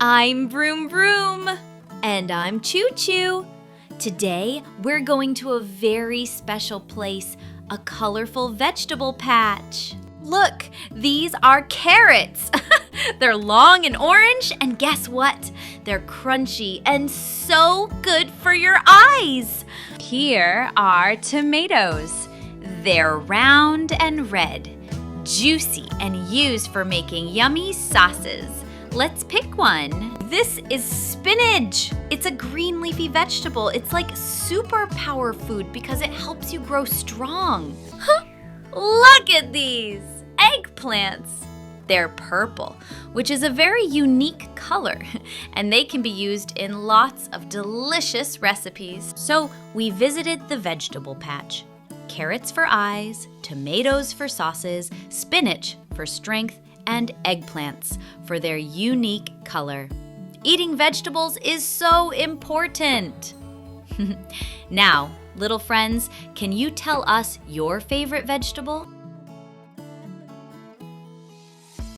I'm Vroom Vroom. And I'm Choo Choo. Today, we're going to a very special place, a colorful vegetable patch. Look, these are carrots. They're long and orange, and guess what? They're crunchy and so good for your eyes. Here are tomatoes. They're round and red, juicy and used for making yummy sauces. Let's pick one. This is spinach. It's a green leafy vegetable. It's like superpower food because it helps you grow strong. Look at these eggplants. They're purple, which is a very unique color, and they can be used in lots of delicious recipes. So we visited the vegetable patch. Carrots for eyes, tomatoes for sauces, spinach for strength, and eggplants for their unique color. Eating vegetables is so important. Now, little friends, can you tell us your favorite vegetable?